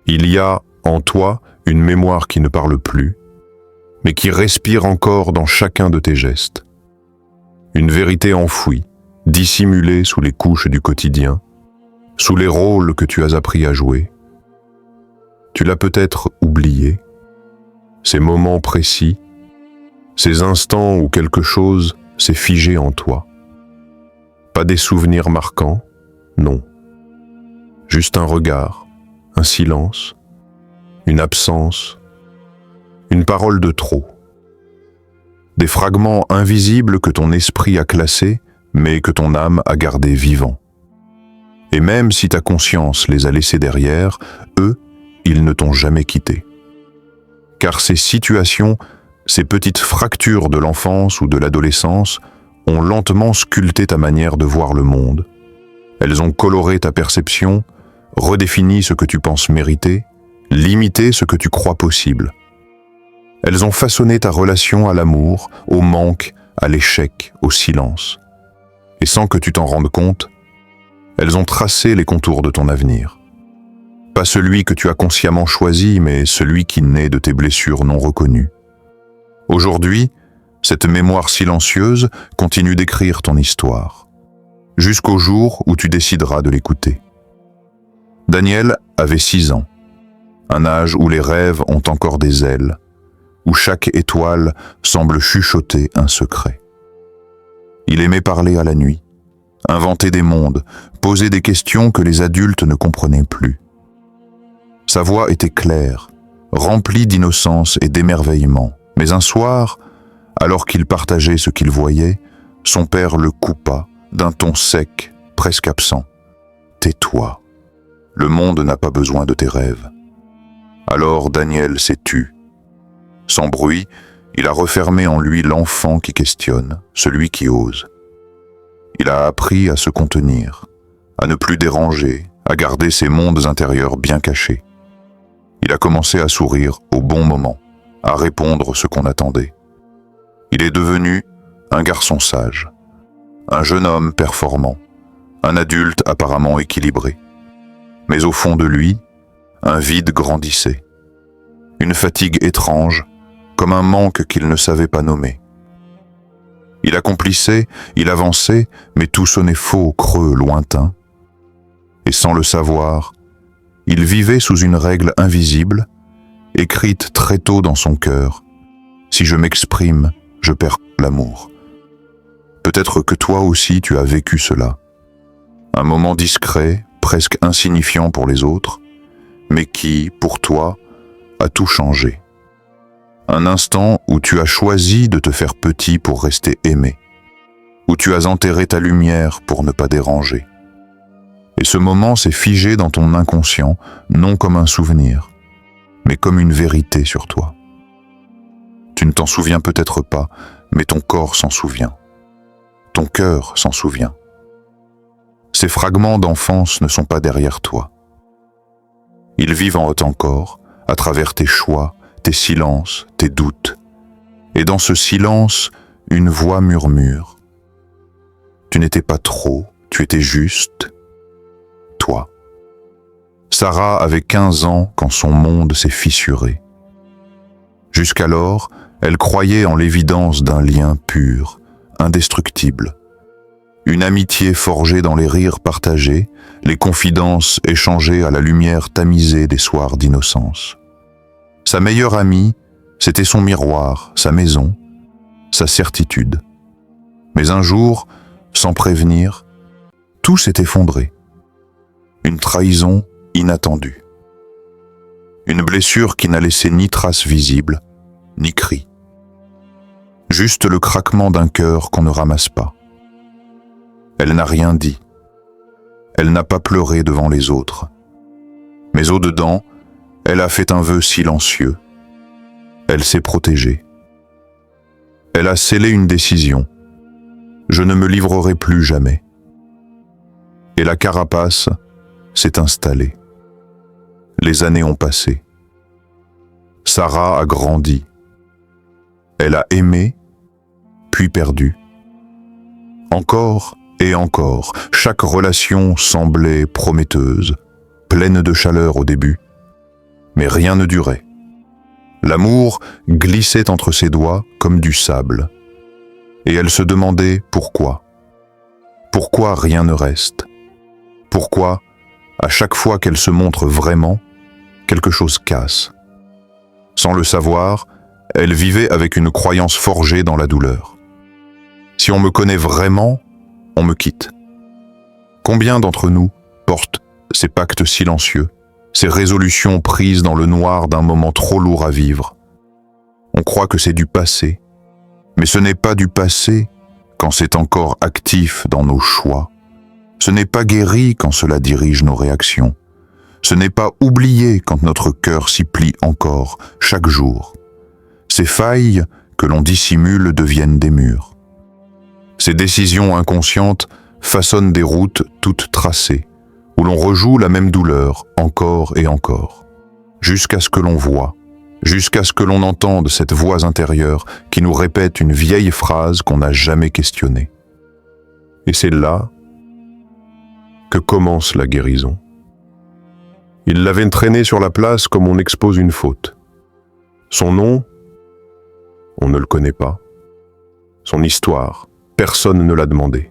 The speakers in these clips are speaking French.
Il y a, en toi, une mémoire qui ne parle plus, mais qui respire encore dans chacun de tes gestes. Une vérité enfouie, dissimulée sous les couches du quotidien, sous les rôles que tu as appris à jouer. Tu l'as peut-être oublié, ces moments précis, ces instants où quelque chose s'est figé en toi. Pas des souvenirs marquants, non. Juste un regard, un silence, une absence, une parole de trop. Des fragments invisibles que ton esprit a classés, mais que ton âme a gardés vivants. Et même si ta conscience les a laissés derrière, eux, ils ne t'ont jamais quitté. Car ces situations, ces petites fractures de l'enfance ou de l'adolescence ont lentement sculpté ta manière de voir le monde. Elles ont coloré ta perception, redéfini ce que tu penses mériter, limité ce que tu crois possible. Elles ont façonné ta relation à l'amour, au manque, à l'échec, au silence. Et sans que tu t'en rendes compte, elles ont tracé les contours de ton avenir. Pas celui que tu as consciemment choisi, mais celui qui naît de tes blessures non reconnues. Aujourd'hui, cette mémoire silencieuse continue d'écrire ton histoire, jusqu'au jour où tu décideras de l'écouter. Daniel avait 6 ans, un âge où les rêves ont encore des ailes, où chaque étoile semble chuchoter un secret. Il aimait parler à la nuit, inventer des mondes, poser des questions que les adultes ne comprenaient plus. Sa voix était claire, remplie d'innocence et d'émerveillement. Mais un soir, alors qu'il partageait ce qu'il voyait, son père le coupa d'un ton sec, presque absent. « Tais-toi, le monde n'a pas besoin de tes rêves. » Alors Daniel s'est tu. Sans bruit, il a refermé en lui l'enfant qui questionne, celui qui ose. Il a appris à se contenir, à ne plus déranger, à garder ses mondes intérieurs bien cachés. Il a commencé à sourire au bon moment, à répondre ce qu'on attendait. Il est devenu un garçon sage, un jeune homme performant, un adulte apparemment équilibré. Mais au fond de lui, un vide grandissait, une fatigue étrange, comme un manque qu'il ne savait pas nommer. Il accomplissait, il avançait, mais tout sonnait faux, creux, lointain. Et sans le savoir, il vivait sous une règle invisible, écrite très tôt dans son cœur. Si je m'exprime, je perds l'amour. Peut-être que toi aussi tu as vécu cela. Un moment discret, presque insignifiant pour les autres, mais qui, pour toi, a tout changé. Un instant où tu as choisi de te faire petit pour rester aimé, où tu as enterré ta lumière pour ne pas déranger. Et ce moment s'est figé dans ton inconscient, non comme un souvenir, mais comme une vérité sur toi. Tu ne t'en souviens peut-être pas, mais ton corps s'en souvient. Ton cœur s'en souvient. Ces fragments d'enfance ne sont pas derrière toi. Ils vivent en haut encore, à travers tes choix, tes silences, tes doutes. Et dans ce silence, une voix murmure. Tu n'étais pas trop, tu étais juste, toi. Sarah avait 15 ans quand son monde s'est fissuré. Jusqu'alors, elle croyait en l'évidence d'un lien pur, indestructible. Une amitié forgée dans les rires partagés, les confidences échangées à la lumière tamisée des soirs d'innocence. Sa meilleure amie, c'était son miroir, sa maison, sa certitude. Mais un jour, sans prévenir, tout s'est effondré. Une trahison inattendue. Une blessure qui n'a laissé ni trace visible, ni cri. Juste le craquement d'un cœur qu'on ne ramasse pas. Elle n'a rien dit. Elle n'a pas pleuré devant les autres. Mais au-dedans, elle a fait un vœu silencieux. Elle s'est protégée. Elle a scellé une décision. Je ne me livrerai plus jamais. Et la carapace s'est installée. Les années ont passé. Sarah a grandi. Elle a aimé, puis perdu. Encore et encore, chaque relation semblait prometteuse, pleine de chaleur au début. mais rien ne durait. L'amour glissait entre ses doigts comme du sable. Et elle se demandait pourquoi. Pourquoi rien ne reste? Pourquoi, à chaque fois qu'elle se montre vraiment, quelque chose casse? Sans le savoir, elle vivait avec une croyance forgée dans la douleur. Si on me connaît vraiment, on me quitte. Combien d'entre nous portent ces pactes silencieux, ces résolutions prises dans le noir d'un moment trop lourd à vivre? On croit que c'est du passé, mais ce n'est pas du passé quand c'est encore actif dans nos choix. Ce n'est pas guéri quand cela dirige nos réactions. Ce n'est pas oublié quand notre cœur s'y plie encore, chaque jour. Ces failles que l'on dissimule deviennent des murs. Ces décisions inconscientes façonnent des routes toutes tracées, où l'on rejoue la même douleur encore et encore, jusqu'à ce que l'on voie, jusqu'à ce que l'on entende cette voix intérieure qui nous répète une vieille phrase qu'on n'a jamais questionnée. Et c'est là que commence la guérison. Il l'avait traîné sur la place comme on expose une faute. Son nom, on ne le connaît pas. Son histoire, personne ne l'a demandé.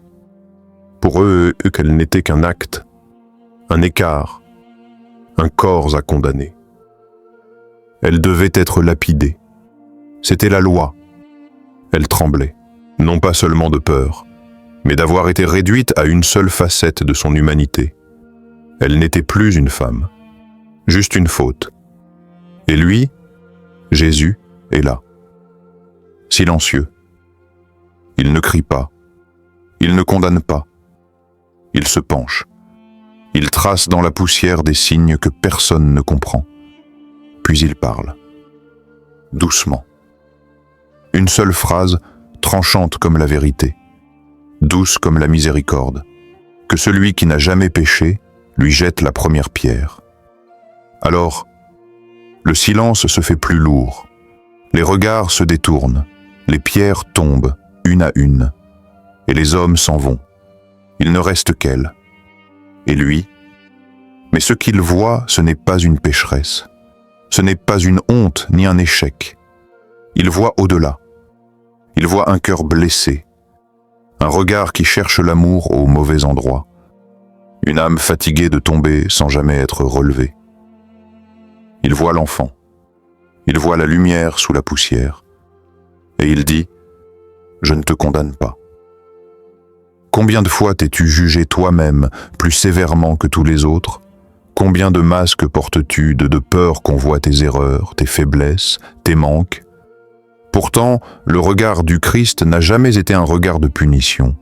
Pour eux qu'elle n'était qu'un acte, un écart, un corps à condamner. Elle devait être lapidée. C'était la loi. Elle tremblait, non pas seulement de peur, mais d'avoir été réduite à une seule facette de son humanité. Elle n'était plus une femme, juste une faute. Et lui, Jésus, est là, silencieux. Il ne crie pas, il ne condamne pas, il se penche. Il trace dans la poussière des signes que personne ne comprend. Puis il parle, doucement. Une seule phrase, tranchante comme la vérité, douce comme la miséricorde, que celui qui n'a jamais péché lui jette la première pierre. Alors, le silence se fait plus lourd, les regards se détournent, les pierres tombent, une à une, et les hommes s'en vont. Il ne reste qu'elle. Et lui, mais ce qu'il voit, ce n'est pas une pécheresse. Ce n'est pas une honte ni un échec. Il voit au-delà. Il voit un cœur blessé, un regard qui cherche l'amour au mauvais endroit, une âme fatiguée de tomber sans jamais être relevée. Il voit l'enfant. Il voit la lumière sous la poussière. Et il dit, « Je ne te condamne pas. » Combien de fois t'es-tu jugé toi-même plus sévèrement que tous les autres? Combien de masques portes-tu de peur qu'on voit tes erreurs, tes faiblesses, tes manques? Pourtant, le regard du Christ n'a jamais été un regard de punition.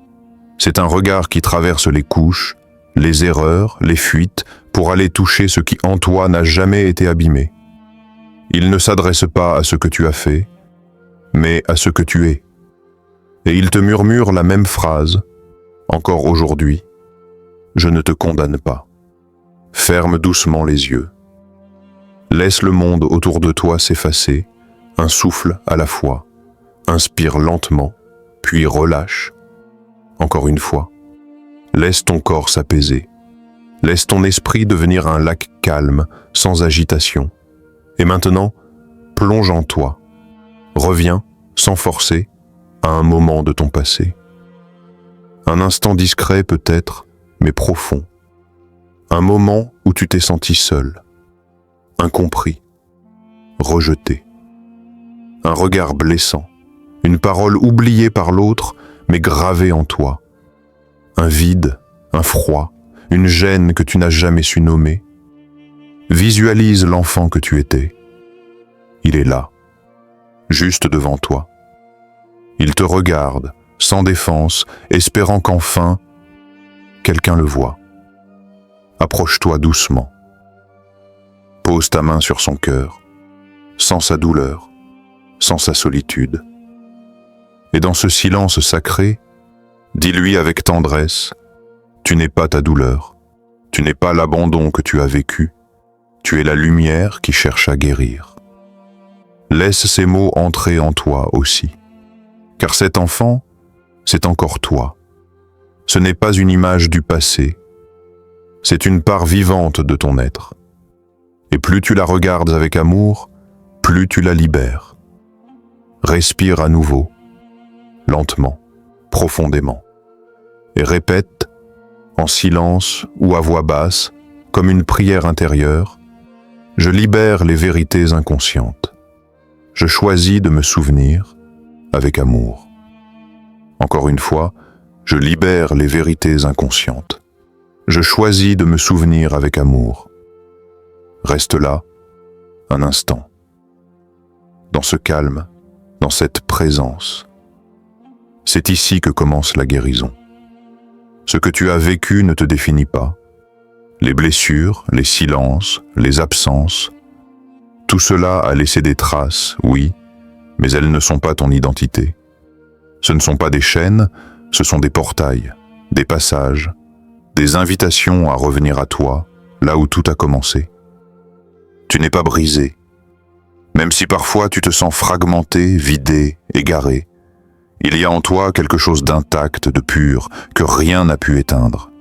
C'est un regard qui traverse les couches, les erreurs, les fuites, pour aller toucher ce qui en toi n'a jamais été abîmé. Il ne s'adresse pas à ce que tu as fait, mais à ce que tu es. Et il te murmure la même phrase, encore aujourd'hui, « Je ne te condamne pas. » Ferme doucement les yeux. Laisse le monde autour de toi s'effacer, un souffle à la fois. Inspire lentement, puis relâche. Encore une fois. Laisse ton corps s'apaiser. Laisse ton esprit devenir un lac calme, sans agitation. Et maintenant, plonge en toi. Reviens, sans forcer, à un moment de ton passé. Un instant discret peut-être, mais profond. Un moment où tu t'es senti seul, incompris, rejeté. Un regard blessant, une parole oubliée par l'autre, mais gravée en toi. Un vide, un froid, une gêne que tu n'as jamais su nommer. Visualise l'enfant que tu étais. Il est là, juste devant toi. Il te regarde, sans défense, espérant qu'enfin, quelqu'un le voie. Approche-toi doucement. Pose ta main sur son cœur, sans sa douleur, sans sa solitude. Et dans ce silence sacré, dis-lui avec tendresse, tu n'es pas ta douleur, tu n'es pas l'abandon que tu as vécu, tu es la lumière qui cherche à guérir. Laisse ces mots entrer en toi aussi, car cet enfant, c'est encore toi. Ce n'est pas une image du passé, c'est une part vivante de ton être. Et plus tu la regardes avec amour, plus tu la libères. Respire à nouveau, lentement, profondément, et répète, en silence ou à voix basse, comme une prière intérieure, « Je libère les vérités inconscientes. Je choisis de me souvenir avec amour. » Encore une fois, je libère les vérités inconscientes. Je choisis de me souvenir avec amour. Reste là, un instant. Dans ce calme, dans cette présence. C'est ici que commence la guérison. Ce que tu as vécu ne te définit pas. Les blessures, les silences, les absences, tout cela a laissé des traces, oui, mais elles ne sont pas ton identité. Ce ne sont pas des chaînes, ce sont des portails, des passages, des invitations à revenir à toi, là où tout a commencé. Tu n'es pas brisé. Même si parfois tu te sens fragmenté, vidé, égaré, il y a en toi quelque chose d'intact, de pur, que rien n'a pu éteindre.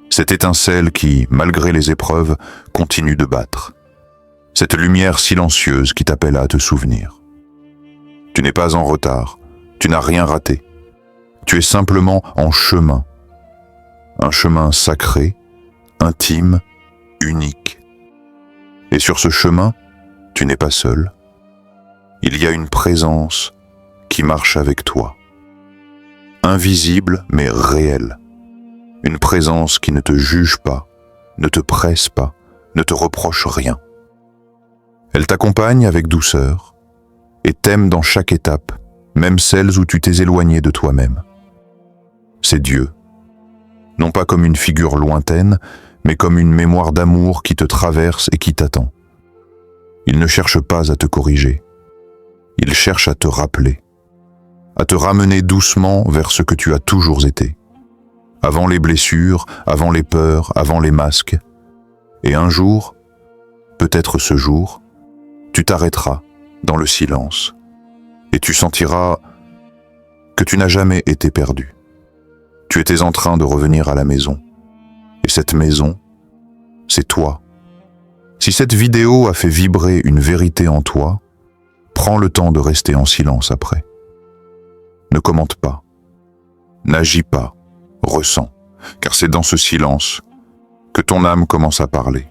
Cette étincelle qui, malgré les épreuves, continue de battre. Cette lumière silencieuse qui t'appelle à te souvenir. Tu n'es pas en retard, tu n'as rien raté. Tu es simplement en chemin. Un chemin sacré, intime, unique. Et sur ce chemin, tu n'es pas seul. Il y a une présence qui marche avec toi. Invisible mais réelle. Une présence qui ne te juge pas, ne te presse pas, ne te reproche rien. Elle t'accompagne avec douceur et t'aime dans chaque étape, même celles où tu t'es éloigné de toi-même. C'est Dieu. Non pas comme une figure lointaine, mais comme une mémoire d'amour qui te traverse et qui t'attend. Il ne cherche pas à te corriger. Il cherche à te rappeler, à te ramener doucement vers ce que tu as toujours été. Avant les blessures, avant les peurs, avant les masques. Et un jour, peut-être ce jour, tu t'arrêteras dans le silence et tu sentiras que tu n'as jamais été perdu. Tu étais en train de revenir à la maison. Et cette maison, c'est toi. Si cette vidéo a fait vibrer une vérité en toi, prends le temps de rester en silence après. Ne commente pas. N'agis pas. Ressens, car c'est dans ce silence que ton âme commence à parler.